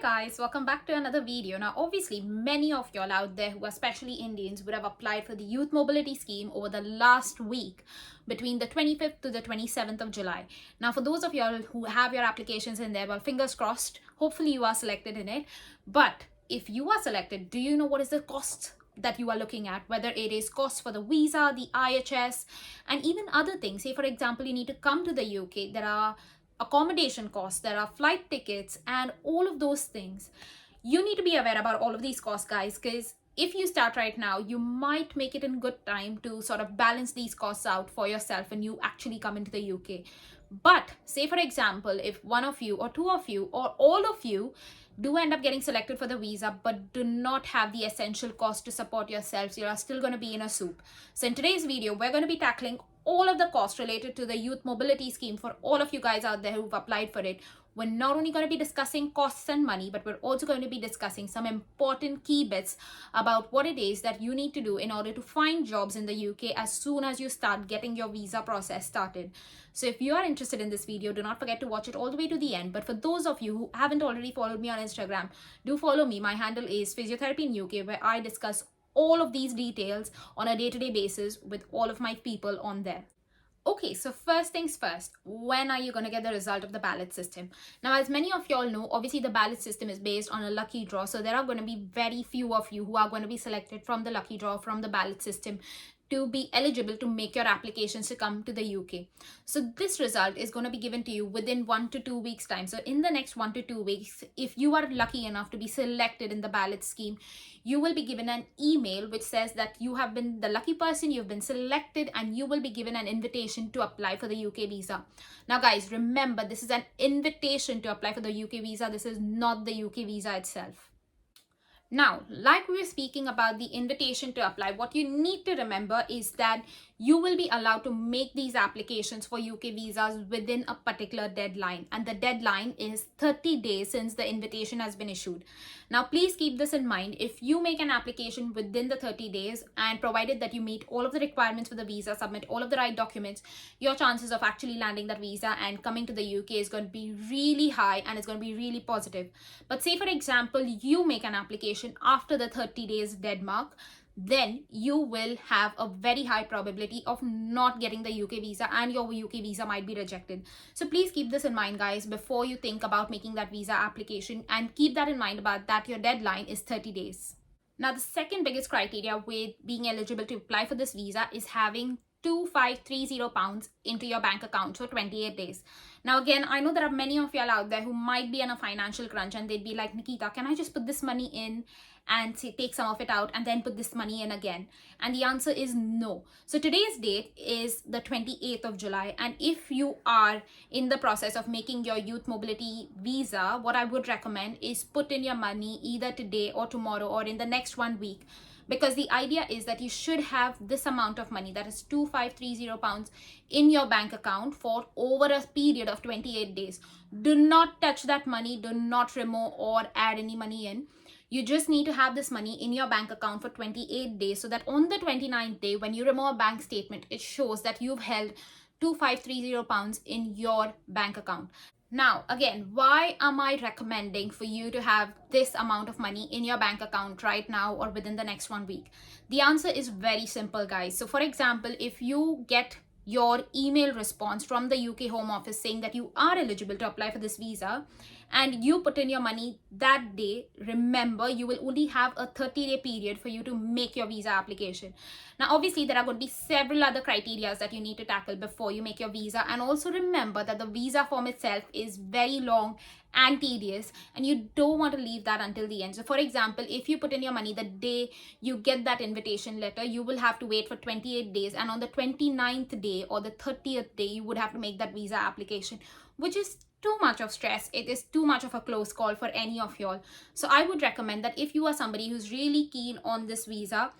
guys, welcome back to another video. Now obviously many of y'all out there who are especially Indians would have applied for the youth mobility scheme over the last week between the 25th to the 27th of July. Now for those of y'all who have your applications in there, well, fingers crossed, hopefully you are selected in it. But if you are selected, do you know what is the cost that you are looking at? Whether it is cost for the visa, the IHS, and even other things. Say for example, you need to come to the UK, there are accommodation costs, there are flight tickets, and all of those things. You need to be aware about all of these costs, guys, because if you start right now, you might make it in good time to sort of balance these costs out for yourself when you actually come into the UK. But say for example, if one of you or two of you or all of you do end up getting selected for the visa but do not have the essential cost to support yourselves, you are still going to be in a soup. So in today's video, we're going to be tackling all of the costs related to the youth mobility scheme for all of you guys out there who've applied for it. We're not only going to be discussing costs and money, but we're also going to be discussing some important key bits about what it is that you need to do in order to find jobs in the UK as soon as you start getting your visa process started. So if you are interested in this video, do not forget to watch it all the way to the end. But for those of you who haven't already followed me on Instagram, do follow me. My handle is Physiotherapy in UK, where I discuss all of these details on a day-to-day basis with all of my people on there. Okay, so first things first, when are you going to get the result of the ballot system? Now, as many of y'all know, obviously the ballot system is based on a lucky draw. So there are going to be very few of you who are going to be selected from the lucky draw from the ballot system to be eligible to make your applications to come to the UK. So this result is going to be given to you within 1 to 2 weeks time. So in the next 1 to 2 weeks, if you are lucky enough to be selected in the ballot scheme, you will be given an email which says that you have been the lucky person, you've been selected, and you will be given an invitation to apply for the UK visa. Now guys, remember, this is an invitation to apply for the UK visa. This is not the UK visa itself. Now, like we were speaking about the invitation to apply, what you need to remember is that you will be allowed to make these applications for UK visas within a particular deadline. And the deadline is 30 days since the invitation has been issued. Now, please keep this in mind. If you make an application within the 30 days and provided that you meet all of the requirements for the visa, submit all of the right documents, your chances of actually landing that visa and coming to the UK is going to be really high and it's going to be really positive. But say, for example, you make an application after the 30 days dead mark, then you will have a very high probability of not getting the UK visa and your UK visa might be rejected. So please keep this in mind, guys, before you think about making that visa application, and keep that in mind about that your deadline is 30 days. Now, the second biggest criteria with being eligible to apply for this visa is having £2530 into your bank account for 28 days. Now again, I know there are many of y'all out there who might be in a financial crunch and they'd be like, Nikita, can I just put this money in and say, take some of it out and then put this money in again? And the answer is no. So today's date is the 28th of July. And if you are in the process of making your youth mobility visa, what I would recommend is put in your money either today or tomorrow or in the next 1 week. Because the idea is that you should have this amount of money, that is £2530 in your bank account for over a period of 28 days. Do not touch that money, do not remove or add any money in. You just need to have this money in your bank account for 28 days so that on the 29th day, when you remove a bank statement, it shows that you've held £2530 in your bank account. Now, again, why am I recommending for you to have this amount of money in your bank account right now or within the next 1 week? The answer is very simple, guys. So for example, if you get your email response from the UK Home Office saying that you are eligible to apply for this visa and you put in your money that day, remember, you will only have a 30-day period for you to make your visa application. Now, obviously, there are going to be several other criteria that you need to tackle before you make your visa. And also remember that the visa form itself is very long and tedious, and you don't want to leave that until the end. So for example, if you put in your money the day you get that invitation letter, you will have to wait for 28 days, and on the 29th day or the 30th day you would have to make that visa application, which is too much of stress. It is too much of a close call for any of y'all. So I would recommend that if you are somebody who's really keen on this visa,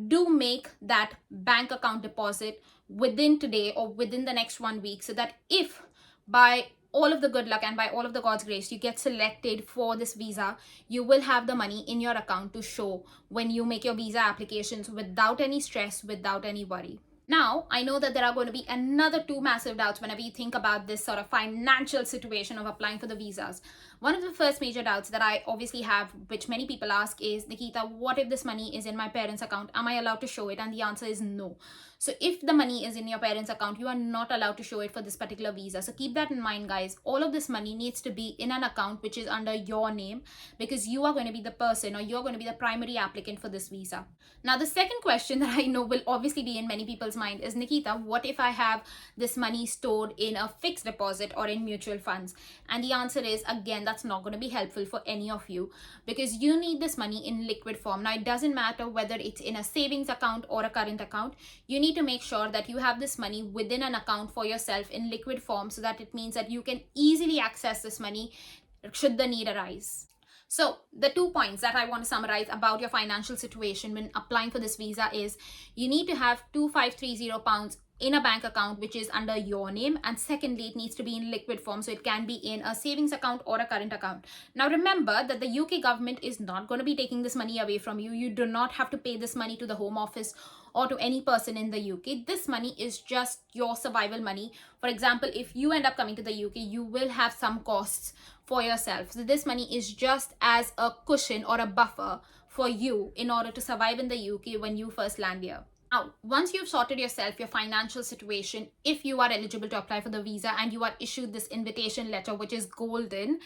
do make that bank account deposit within today or within the next 1 week, so that if by all of the good luck and by all of the God's grace you get selected for this visa, you will have the money in your account to show when you make your visa applications without any stress, without any worry. Now, I know that there are going to be another two massive doubts whenever you think about this sort of financial situation of applying for the visas. One of the first major doubts that I obviously have, which many people ask, is, Nikita, what if this money is in my parents' account? Am I allowed to show it? And the answer is no. So if the money is in your parents' account, you are not allowed to show it for this particular visa. So keep that in mind, guys. All of this money needs to be in an account which is under your name, because you are going to be the person, or you're going to be the primary applicant for this visa. Now, the second question that I know will obviously be in many people's mind is, Nikita, what if I have this money stored in a fixed deposit or in mutual funds? And the answer is, again, that's not going to be helpful for any of you, because you need this money in liquid form. Now, it doesn't matter whether it's in a savings account or a current account. You need to make sure that you have this money within an account for yourself in liquid form, so that it means that you can easily access this money should the need arise. So the 2 points that I want to summarize about your financial situation when applying for this visa is, you need to have £2,530 in a bank account which is under your name, and secondly, it needs to be in liquid form, so it can be in a savings account or a current account. Now remember that the UK government is not going to be taking this money away from you. You do not have to pay this money to the Home Office or to any person in the UK. This money is just your survival money. For example, if you end up coming to the UK, you will have some costs for yourself. So this money is just as a cushion or a buffer for you in order to survive in the UK when you first land here. Now, once you've sorted yourself, your financial situation, if you are eligible to apply for the visa and you are issued this invitation letter, which is golden,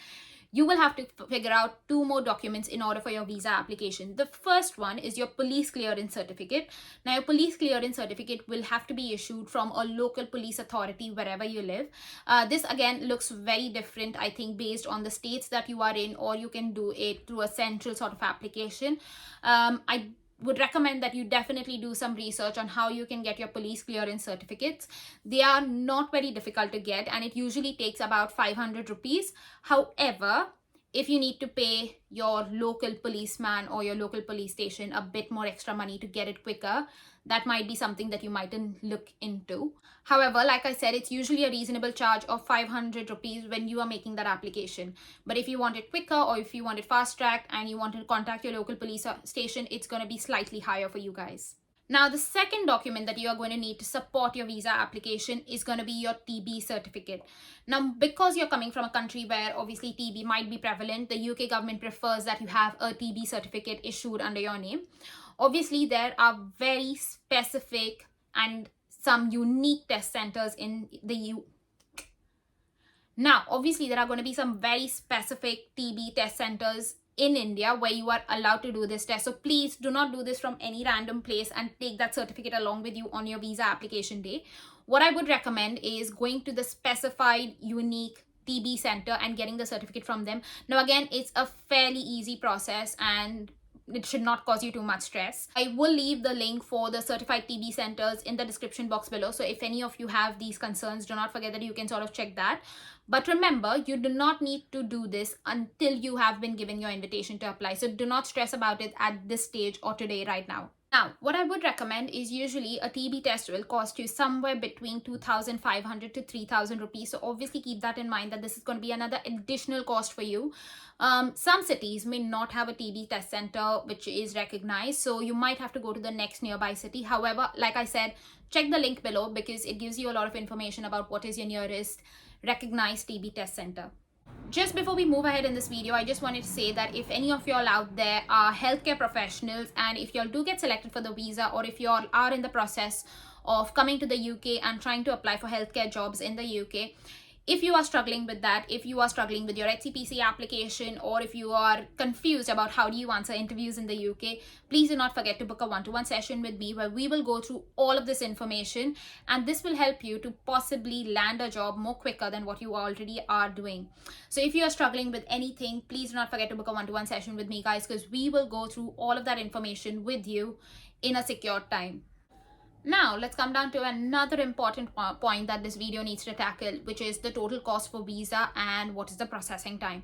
you will have to figure out 2 more documents in order for your visa application. The first one is your police clearance certificate. Now, your police clearance certificate will have to be issued from a local police authority wherever you live. This again looks very different, I think, based on the states that you are in, or you can do it through a central sort of application. I would recommend that you definitely do some research on how you can get your police clearance certificates. They are not very difficult to get, and it usually takes about 500 rupees. However, if you need to pay your local policeman or your local police station a bit more extra money to get it quicker, that might be something that you mightn't look into. However, like I said, it's usually a reasonable charge of 500 rupees when you are making that application. But if you want it quicker, or if you want it fast tracked and you want to contact your local police station, it's going to be slightly higher for you guys. Now, the second document that you are going to need to support your visa application is going to be your TB certificate. Now, because you're coming from a country where obviously TB might be prevalent, the UK government prefers that you have a TB certificate issued under your name. Obviously, there are very specific and some unique test centers in the EU. Now, obviously, there are going to be some very specific TB test centers in India where you are allowed to do this test. So please do not do this from any random place and take that certificate along with you on your visa application day. What I would recommend is going to the specified unique TB center and getting the certificate from them. Now, again, it's a fairly easy process and it should not cause you too much stress. I will leave the link for the certified TB centers in the description box below. So if any of you have these concerns, do not forget that you can sort of check that. But remember, you do not need to do this until you have been given your invitation to apply. So do not stress about it at this stage or today right now. Now, what I would recommend is usually a TB test will cost you somewhere between 2,500 to 3,000 rupees. So obviously keep that in mind that this is going to be another additional cost for you. Some cities may not have a TB test center which is recognized. So you might have to go to the next nearby city. However, like I said, check the link below because it gives you a lot of information about what is your nearest recognized TB test center. Just before we move ahead in this video, I just wanted to say that if any of y'all out there are healthcare professionals and if y'all do get selected for the visa, or if y'all are in the process of coming to the UK and trying to apply for healthcare jobs in the UK, if you are struggling with that, if you are struggling with your HCPC application, or if you are confused about how do you answer interviews in the UK, please do not forget to book a one-to-one session with me where we will go through all of this information, and this will help you to possibly land a job more quicker than what you already are doing. So if you are struggling with anything, please do not forget to book a one-to-one session with me, guys, because we will go through all of that information with you in a secure time. Now, let's come down to another important point that this video needs to tackle, which is the total cost for visa and what is the processing time.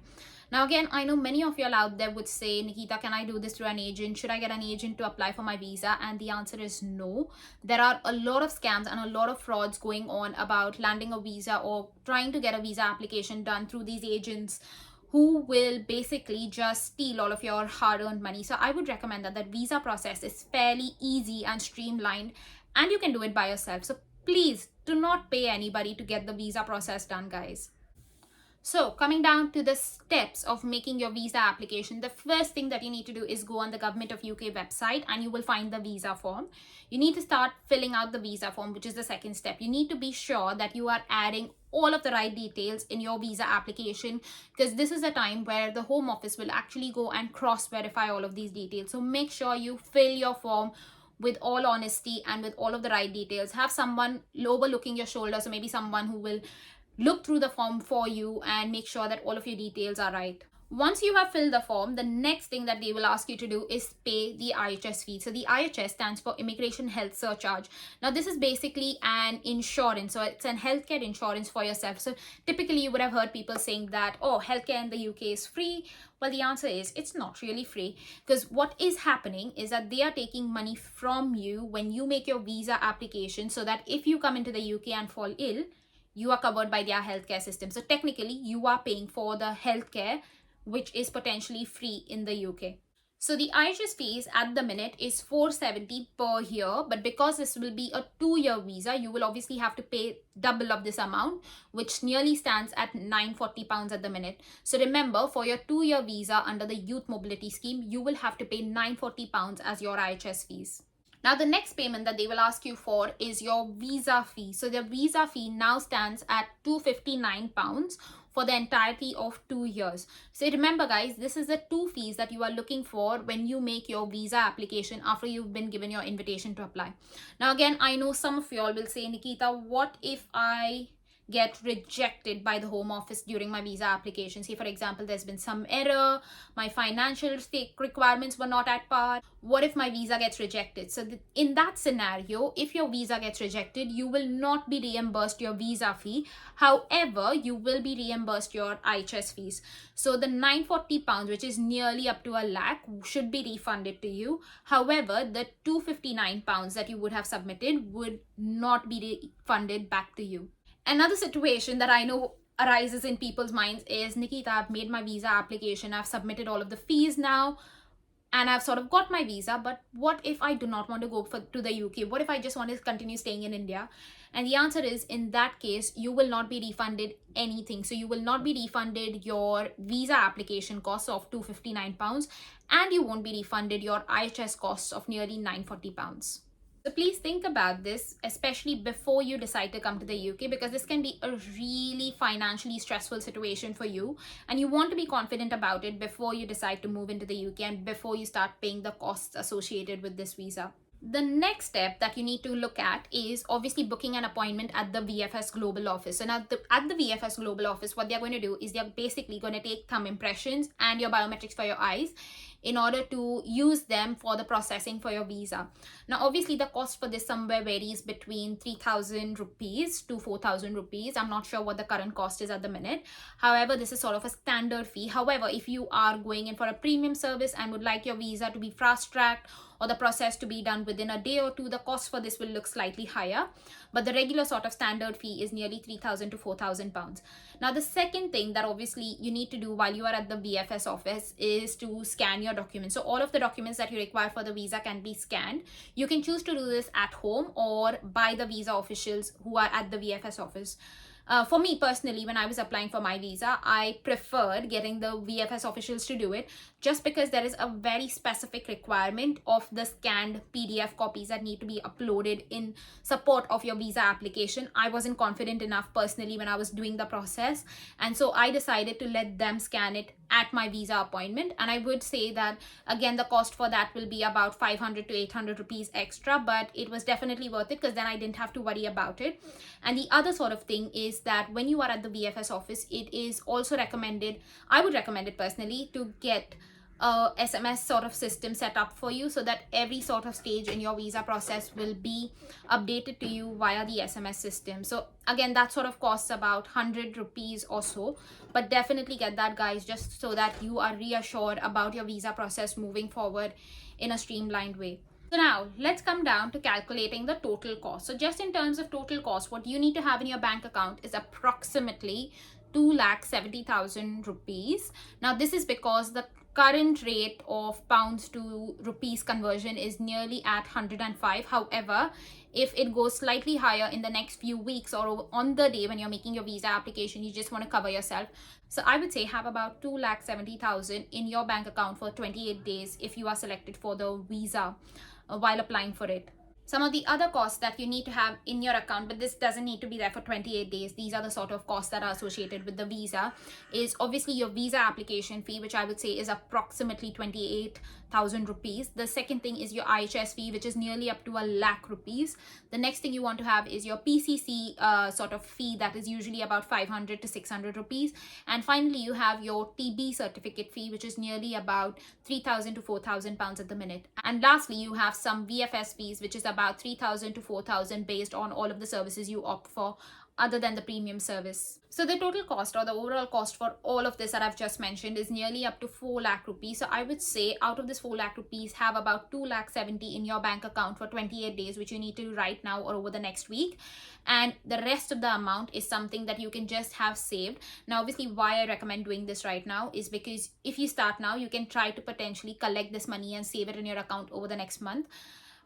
Now, again, I know many of y'all out there would say, Nikita, can I do this through an agent? Should I get an agent to apply for my visa? And the answer is no. There are a lot of scams and a lot of frauds going on about landing a visa or trying to get a visa application done through these agents who will basically just steal all of your hard-earned money. So I would recommend that visa process is fairly easy and streamlined, and you can do it by yourself. So please do not pay anybody to get the visa process done, guys. So coming down to the steps of making your visa application, the first thing that you need to do is go on the Government of UK website and you will find the visa form. You need to start filling out the visa form, which is the second step. You need to be sure that you are adding all of the right details in your visa application, because this is a time where the Home Office will actually go and cross-verify all of these details. So make sure you fill your form with all honesty and with all of the right details. Have someone overlooking your shoulder, so maybe someone who will look through the form for you and make sure that all of your details are right. Once you have filled the form, the next thing that they will ask you to do is pay the IHS fee. So the IHS stands for Immigration Health Surcharge. Now this is basically an insurance, so it's an healthcare insurance for yourself. So typically you would have heard people saying that, oh, healthcare in the UK is free. Well, the answer is it's not really free, because what is happening is that they are taking money from you when you make your visa application, so that if you come into the UK and fall ill, you are covered by their healthcare system. So technically you are paying for the healthcare, which is potentially free in the UK. So the IHS fees at the minute is $470 per year, but because this will be a 2-year visa, you will obviously have to pay double of this amount, which nearly stands at £940 at the minute. So remember, for your 2-year visa under the Youth Mobility Scheme, you will have to pay £940 as your IHS fees. Now, the next payment that they will ask you for is your visa fee. So the visa fee now stands at £259 for the entirety of 2 years. So remember guys, this is the 2 fees that you are looking for when you make your visa application after you've been given your invitation to apply. Now again, I know some of you all will say, Nikita, what if I get rejected by the Home Office during my visa application? Say for example, there's been some error, my financial requirements were not at par. What if my visa gets rejected? So in that scenario, if your visa gets rejected, you will not be reimbursed your visa fee. However, you will be reimbursed your IHS fees. So the £940, which is nearly up to a lakh, should be refunded to you. However, the £259 that you would have submitted would not be refunded back to you. Another situation that I know arises in people's minds is, Nikita, I've made my visa application, I've submitted all of the fees now, and I've sort of got my visa, but what if I do not want to go to the UK? What if I just want to continue staying in India? And the answer is, in that case, you will not be refunded anything. So you will not be refunded your visa application costs of £259, and you won't be refunded your IHS costs of nearly £940. So please think about this, especially before you decide to come to the UK, because this can be a really financially stressful situation for you, and you want to be confident about it before you decide to move into the UK and before you start paying the costs associated with this visa. The next step that you need to look at is obviously booking an appointment at the VFS Global office. So now at the VFS Global office, what they're going to do is they're basically going to take thumb impressions and your biometrics for your eyes in order to use them for the processing for your visa. Now, obviously, the cost for this somewhere varies between 3,000 rupees to 4,000 rupees. I'm not sure what the current cost is at the minute. However, this is sort of a standard fee. However, if you are going in for a premium service and would like your visa to be fast-tracked or the process to be done within a day or two, the cost for this will look slightly higher. But the regular sort of standard fee is nearly 3,000 to 4,000 pounds. Now, the second thing that obviously you need to do while you are at the VFS office is to scan your documents. So all of the documents that you require for the visa can be scanned. You can choose to do this at home or by the visa officials who are at the VFS office. For me personally, when I was applying for my visa, I preferred getting the VFS officials to do it, just because there is a very specific requirement of the scanned PDF copies that need to be uploaded in support of your visa application. I wasn't confident enough personally when I was doing the process, and so I decided to let them scan it at my visa appointment. And I would say that again, the cost for that will be about 500 to 800 rupees extra, but it was definitely worth it because then I didn't have to worry about it. And the other sort of thing is that when you are at the VFS office, it is also recommended, I would recommend it personally, to get a SMS sort of system set up for you, so that every sort of stage in your visa process will be updated to you via the SMS system. So again, that sort of costs about 100 rupees or so, but definitely get that, guys, just so that you are reassured about your visa process moving forward in a streamlined way. So now let's come down to calculating the total cost. So just in terms of total cost, what you need to have in your bank account is approximately 2,70,000 rupees. Now this is because the current rate of pounds to rupees conversion is nearly at 105. However, if it goes slightly higher in the next few weeks or on the day when you're making your visa application, you just want to cover yourself. So I would say have about 2,70,000 in your bank account for 28 days if you are selected for the visa while applying for it. Some of the other costs that you need to have in your account, but this doesn't need to be there for 28 days. These are the sort of costs that are associated with the visa, is obviously your visa application fee, which I would say is approximately 28,000 rupees. The second thing is your IHS fee, which is nearly up to a lakh rupees. The next thing you want to have is your PCC sort of fee, that is usually about 500 to 600 rupees. And finally, you have your TB certificate fee, which is nearly about 3,000 to 4,000 pounds at the minute. And lastly, you have some VFS fees, which is about 3,000 to 4,000 based on all of the services you opt for other than the premium service. So the total cost or the overall cost for all of this that I've just mentioned is nearly up to 4 lakh rupees. So I would say out of this 4 lakh rupees, have about 2 lakh 70 in your bank account for 28 days, which you need to do right now or over the next week. And the rest of the amount is something that you can just have saved. Now, obviously, why I recommend doing this right now is because if you start now, you can try to potentially collect this money and save it in your account over the next month.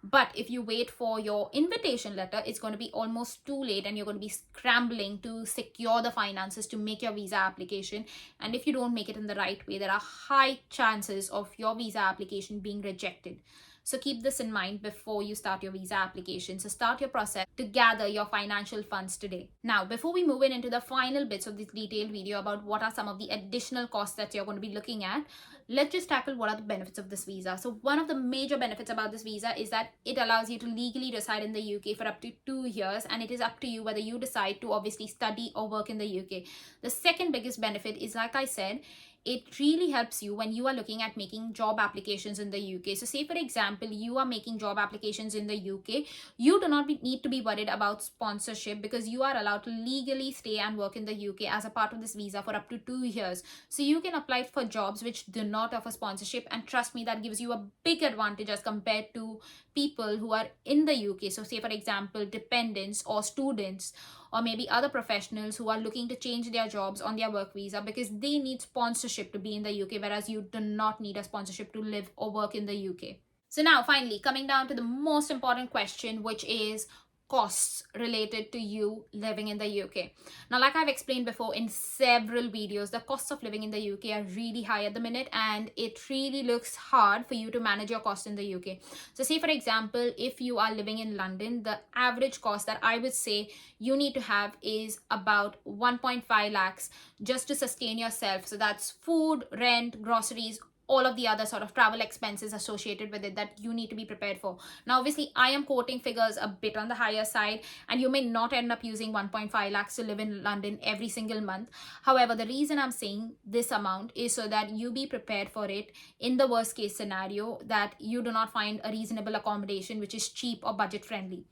But if you wait for your invitation letter, it's going to be almost too late and you're going to be scrambling to secure the finances to make your visa application. And if you don't make it in the right way, there are high chances of your visa application being rejected. So keep this in mind before you start your visa application. So start your process to gather your financial funds today. Now, before we move into the final bits of this detailed video about what are some of the additional costs that you're going to be looking at, let's just tackle what are the benefits of this visa. So one of the major benefits about this visa is that it allows you to legally reside in the UK for up to 2 years, and it is up to you whether you decide to obviously study or work in the UK. The second biggest benefit is, like I said, it really helps you when you are looking at making job applications in the UK. So say, for example, you are making job applications in the UK, you do not need to be worried about sponsorship because you are allowed to legally stay and work in the UK as a part of this visa for up to 2 years. So you can apply for jobs which do not offer sponsorship, and trust me, that gives you a big advantage as compared to people who are in the UK. So say, for example, dependents or students or maybe other professionals who are looking to change their jobs on their work visa because they need sponsorship to be in the UK, whereas you do not need a sponsorship to live or work in the UK. So now finally, coming down to the most important question, which is costs related to you living in the UK. Now, like I've explained before in several videos, the costs of living in the UK are really high at the minute, and it really looks hard for you to manage your costs in the UK. So say, for example, if you are living in London, the average cost that I would say you need to have is about 1.5 lakhs just to sustain yourself. So that's food, rent, groceries, all of the other sort of travel expenses associated with it that you need to be prepared for. Now, obviously, I am quoting figures a bit on the higher side, and you may not end up using 1.5 lakhs to live in London every single month. However, the reason I'm saying this amount is so that you be prepared for it in the worst case scenario that you do not find a reasonable accommodation which is cheap or budget friendly.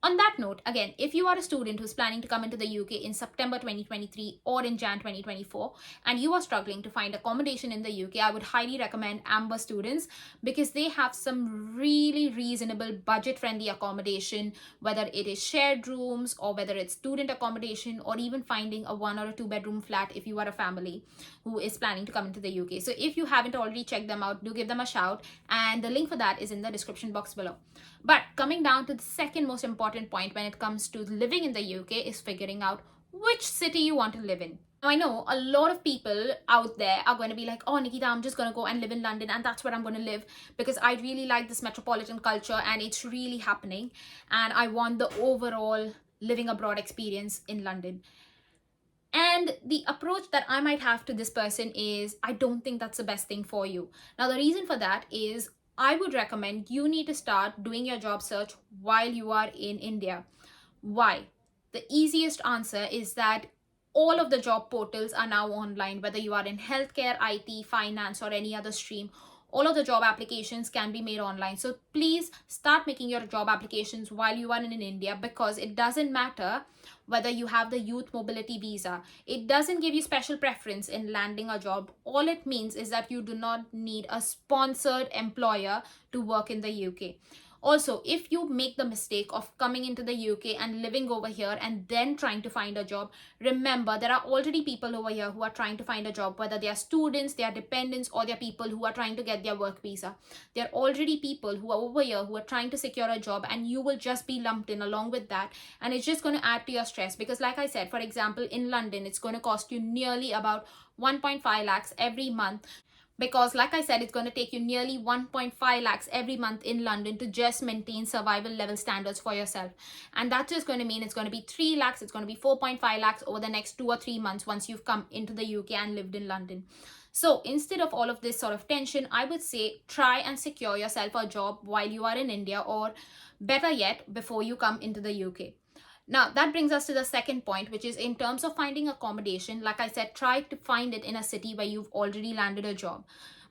On that note, again, if you are a student who's planning to come into the UK in September 2023 or in Jan 2024 and you are struggling to find accommodation in the UK, I would highly recommend Amber Students because they have some really reasonable budget-friendly accommodation, whether it is shared rooms or whether it's student accommodation or even finding a 1 or a 2 bedroom flat if you are a family who is planning to come into the UK. So if you haven't already checked them out, do give them a shout, and the link for that is in the description box below. But coming down to the second most important point when it comes to living in the UK is figuring out which city you want to live in. Now, I know a lot of people out there are going to be like, oh, Nikita, I'm just going to go and live in London and that's where I'm going to live because I really like this metropolitan culture and it's really happening and I want the overall living abroad experience in London. And the approach that I might have to this person is, I don't think that's the best thing for you. Now, the reason for that is I would recommend you need to start doing your job search while you are in India. Why? The easiest answer is that all of the job portals are now online, whether you are in healthcare, IT, finance, or any other stream. All of the job applications can be made online. So please start making your job applications while you are in India because it doesn't matter whether you have the youth mobility visa. It doesn't give you special preference in landing a job. All it means is that you do not need a sponsored employer to work in the UK. Also, if you make the mistake of coming into the UK and living over here and then trying to find a job, remember there are already people over here who are trying to find a job, whether they are students, they are dependents, or they are people who are trying to get their work visa. There are already people who are over here who are trying to secure a job, and you will just be lumped in along with that, and it's just going to add to your stress. Because like I said, for example, in London, it's going to cost you nearly about 1.5 lakhs every month, because like I said, it's going to take you nearly 1.5 lakhs every month in London to just maintain survival level standards for yourself. And that's just going to mean it's going to be 3 lakhs, it's going to be 4.5 lakhs over the next 2 or 3 months once you've come into the UK and lived in London. So instead of all of this sort of tension, I would say try and secure yourself a job while you are in India, or better yet, before you come into the UK. Now, that brings us to the second point, which is in terms of finding accommodation. Like I said, try to find it in a city where you've already landed a job.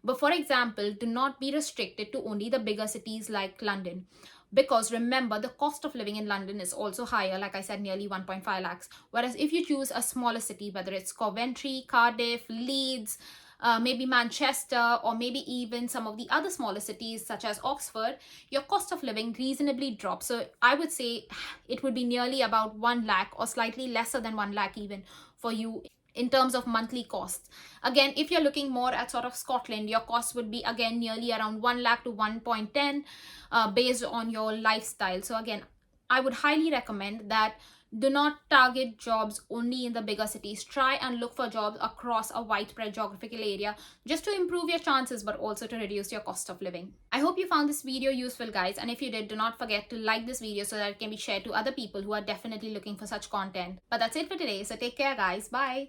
But for example, do not be restricted to only the bigger cities like London. Because remember, the cost of living in London is also higher, like I said, nearly 1.5 lakhs. Whereas if you choose a smaller city, whether it's Coventry, Cardiff, Leeds, maybe Manchester, or maybe even some of the other smaller cities such as Oxford, your cost of living reasonably drops. So I would say it would be nearly about 1 lakh or slightly lesser than 1 lakh even for you in terms of monthly costs. Again, if you're looking more at sort of Scotland, your costs would be again nearly around 1 lakh to 1.10 based on your lifestyle. So again, I would highly recommend that do not target jobs only in the bigger cities. Try and look for jobs across a widespread geographical area, just to improve your chances, but also to reduce your cost of living. I hope you found this video useful, guys, and if you did, do not forget to like this video so that it can be shared to other people who are definitely looking for such content. But that's it for today, so take care, guys. Bye.